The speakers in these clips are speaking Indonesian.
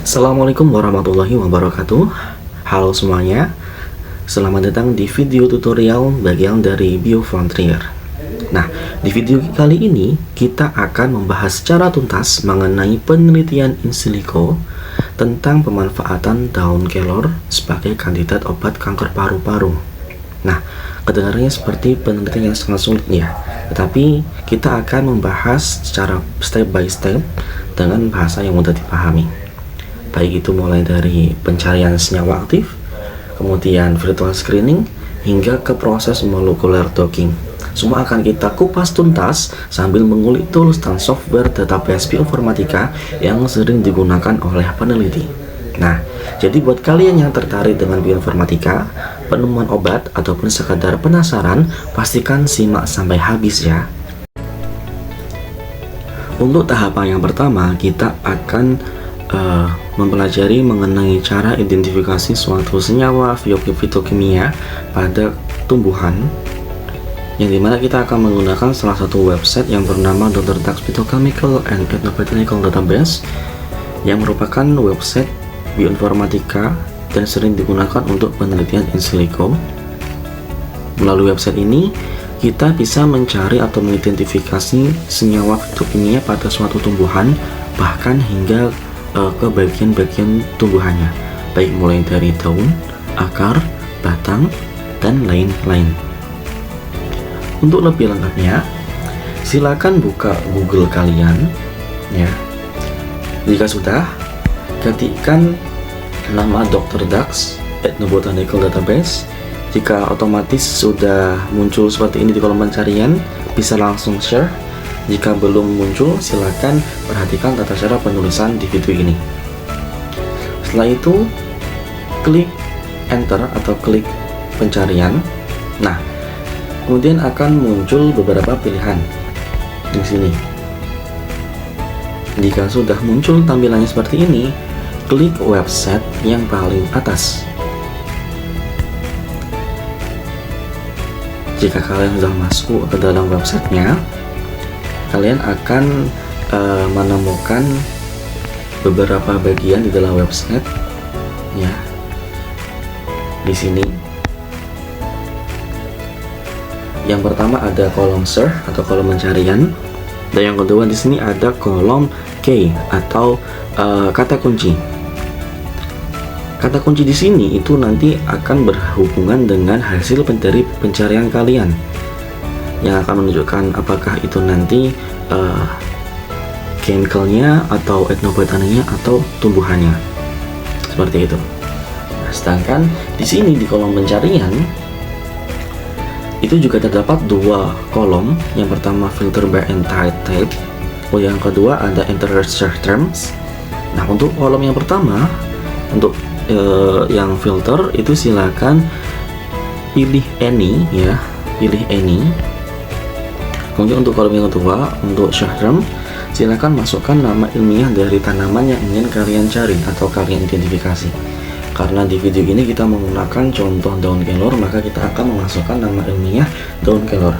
Assalamualaikum warahmatullahi wabarakatuh. Halo semuanya, selamat datang di video tutorial bagian dari BioFrontier. Nah, di video kali ini kita akan membahas secara tuntas mengenai penelitian in silico tentang pemanfaatan daun kelor sebagai kandidat obat kanker paru-paru. Nah, kedengarannya seperti penelitian yang sangat sulit ya, tetapi kita akan membahas secara step by step dengan bahasa yang mudah dipahami. Baik itu mulai dari pencarian senyawa aktif, kemudian virtual screening, hingga ke proses molecular docking. Semua akan kita kupas tuntas sambil mengulik tools dan software database bioinformatika yang sering digunakan oleh peneliti. Nah, jadi buat kalian yang tertarik dengan bioinformatika, penemuan obat, ataupun sekadar penasaran, pastikan simak sampai habis ya. Untuk tahapan yang pertama, kita akan mempelajari mengenai cara identifikasi suatu senyawa fitokimia pada tumbuhan, yang dimana kita akan menggunakan salah satu website yang bernama Dr. Dax Phytochemical and Ethnobotanical Database, yang merupakan website bioinformatika dan sering digunakan untuk penelitian in silico. Melalui website ini kita bisa mencari atau mengidentifikasi senyawa fitokimia pada suatu tumbuhan, bahkan hingga ke bagian-bagian tumbuhannya, baik mulai dari daun, akar, batang, dan lain-lain. Untuk lebih lengkapnya, silakan buka Google kalian ya. Jika sudah, ketikkan nama Dr. Dax Ethnobotanical Database. Jika otomatis sudah muncul seperti ini di kolom pencarian, bisa langsung share. Jika belum muncul, silakan perhatikan tata cara penulisan di video ini. Setelah itu, klik enter atau klik pencarian. Nah, kemudian akan muncul beberapa pilihan di sini. Jika sudah muncul tampilannya seperti ini, klik website yang paling atas. Jika kalian sudah masuk ke dalam websitenya, kalian akan menemukan beberapa bagian di dalam website ya. Di sini yang pertama ada kolom search atau kolom pencarian, dan yang kedua di sini ada kolom key atau kata kunci. Kata kunci di sini itu nanti akan berhubungan dengan hasil dari pencarian kalian, yang akan menunjukkan apakah itu nanti chemicalnya atau ethnobotaninya atau tumbuhannya, seperti itu. Nah, sedangkan di sini di kolom pencarian itu juga terdapat dua kolom. Yang pertama filter by entire type, yang kedua ada enter search terms. Nah, untuk kolom yang pertama, untuk yang filter itu silakan pilih any ya, pilih any. Kemudian untuk kolom yang kedua, untuk search term, silakan masukkan nama ilmiah dari tanaman yang ingin kalian cari atau kalian identifikasi. Karena di video ini kita menggunakan contoh daun kelor, maka kita akan memasukkan nama ilmiah daun kelor,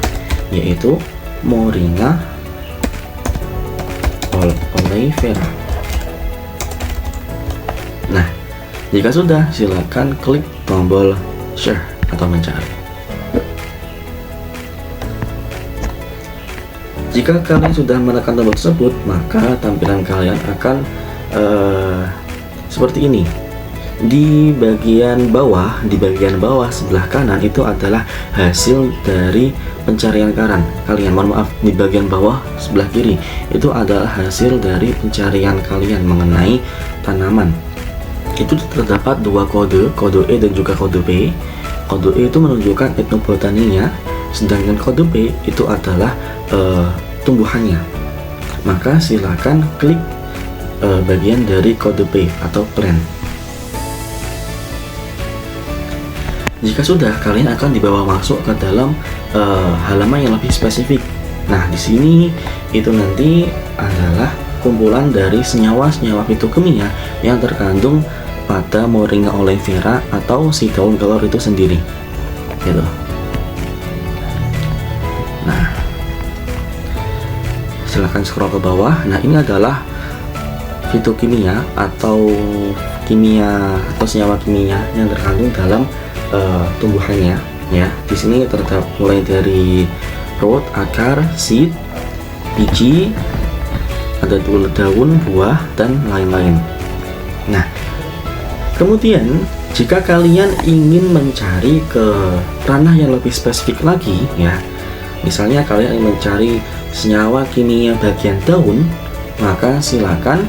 yaitu Moringa oleifera. Nah, jika sudah, silakan klik tombol share atau mencari. Jika kalian sudah menekan tombol tersebut, maka tampilan kalian akan seperti ini. Di bagian bawah sebelah kanan itu adalah hasil dari pencarian kalian. Mohon maaf, di bagian bawah sebelah kiri itu adalah hasil dari pencarian kalian mengenai tanaman. Itu terdapat dua kode E dan juga kode B. Kode E itu menunjukkan ethnobotaninya, sedangkan kode B itu adalah tumbuhannya. Maka silakan klik bagian dari kode B atau plant. Jika sudah, kalian akan dibawa masuk ke dalam halaman yang lebih spesifik. Nah, di sini itu nanti adalah kumpulan dari senyawa-senyawa fitokimia yang terkandung pada Moringa oleifera atau si daun kelor itu sendiri, gitu. Nah, silahkan scroll ke bawah. Nah, ini adalah fitokimia atau kimia atau senyawa kimia yang terkandung dalam tumbuhannya ya. Di sini terdapat mulai dari root, akar, seed, biji, ada daun, buah, dan lain-lain. Nah, kemudian jika kalian ingin mencari ke ranah yang lebih spesifik lagi ya, misalnya kalian ingin mencari senyawa kimia bagian daun, maka silakan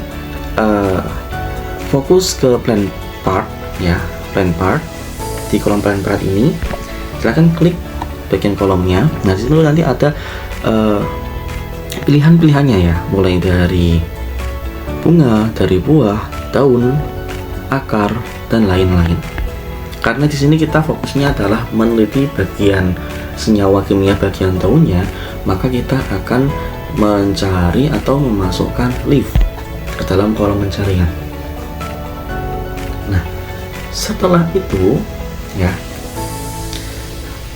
fokus ke plant part ya, plant part. Di kolom plant part ini silakan klik bagian kolomnya. Nah, di situ nanti ada pilihan-pilihannya ya, mulai dari bunga, dari buah, daun, akar, dan lain-lain. Karena di sini kita fokusnya adalah meneliti bagian senyawa kimia bagian daunnya, maka kita akan mencari atau memasukkan leaf ke dalam kolom pencarian. Nah, setelah itu ya,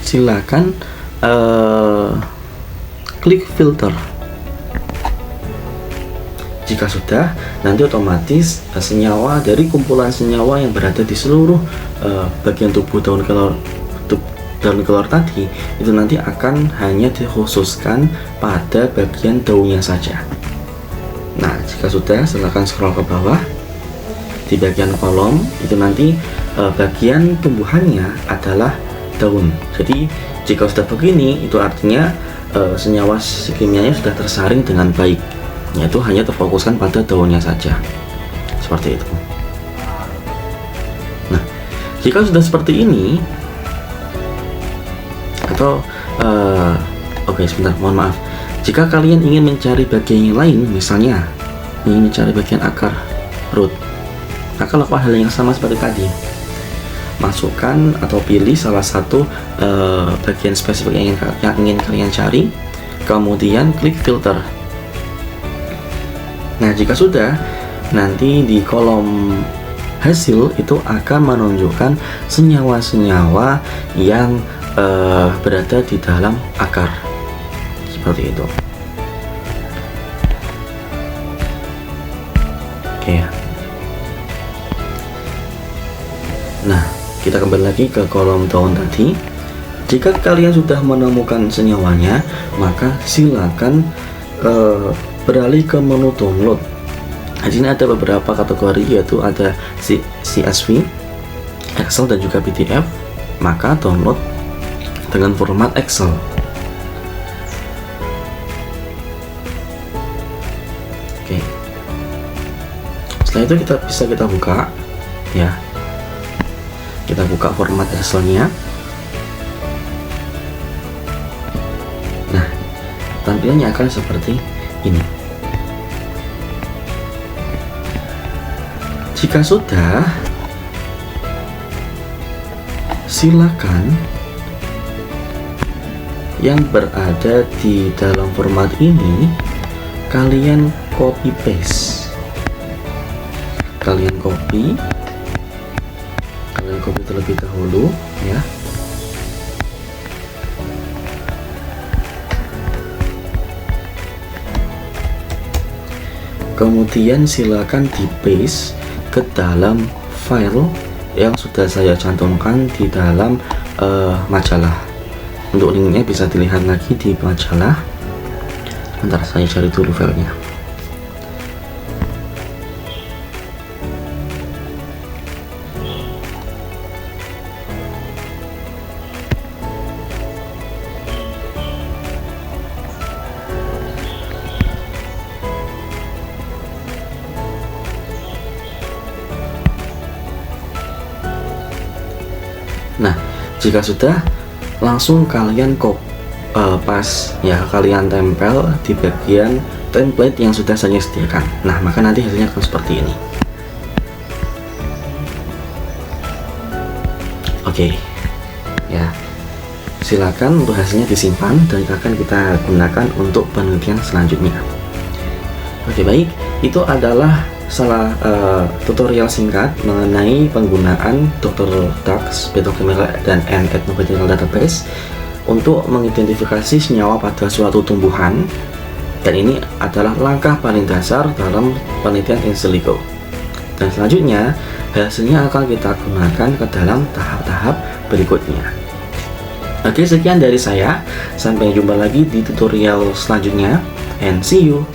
silakan klik filter. Jika sudah, nanti otomatis senyawa dari kumpulan senyawa yang berada di seluruh bagian tubuh daun kelor tadi itu nanti akan hanya dikhususkan pada bagian daunnya saja. Nah, jika sudah, silakan scroll ke bawah. Di bagian kolom itu nanti bagian tumbuhannya adalah daun. Jadi jika sudah begini, itu artinya senyawa kimianya sudah tersaring dengan baik, yaitu hanya terfokuskan pada daunnya saja, seperti itu. Nah, jika sudah seperti ini, atau oke, sebentar, mohon maaf, jika kalian ingin mencari bagian yang lain, misalnya ingin mencari bagian akar, root, maka lakukan hal yang sama seperti tadi. Masukkan atau pilih salah satu bagian spesifik yang ingin kalian cari, kemudian klik filter. Nah, jika sudah, nanti di kolom hasil itu akan menunjukkan senyawa-senyawa yang berada di dalam akar, seperti itu. Oke ya. Nah, kita kembali lagi ke kolom daun tadi. Jika kalian sudah menemukan senyawanya, maka silakan beralih ke menu download. Di sini ada beberapa kategori, yaitu ada CSV, Excel, dan juga PDF. Maka download dengan format Excel. Oke. Setelah itu kita buka ya. Kita buka format Excelnya. Nah, tampilannya akan seperti ini. Jika sudah, silakan yang berada di dalam format ini kalian copy paste. Kalian copy terlebih dahulu ya. Kemudian silakan di paste ke dalam file yang sudah saya cantumkan di dalam majalah. Untuk linknya bisa dilihat lagi di majalah. Bentar, saya cari dulu filenya. Nah, jika sudah, langsung kalian pas ya, kalian tempel di bagian template yang sudah saya sediakan. Nah, maka nanti hasilnya akan seperti ini. Oke ya, silakan untuk hasilnya disimpan dan akan kita gunakan untuk penelitian selanjutnya. Oke, baik, itu adalah tutorial singkat mengenai penggunaan Dr. DAX Petrochemical dan Ethnobotanical Database untuk mengidentifikasi senyawa pada suatu tumbuhan Dan ini adalah langkah paling dasar dalam penelitian in silico. Dan selanjutnya, hasilnya akan kita gunakan ke dalam tahap-tahap berikutnya. Oke, sekian dari saya. Sampai jumpa lagi di tutorial selanjutnya. And see you!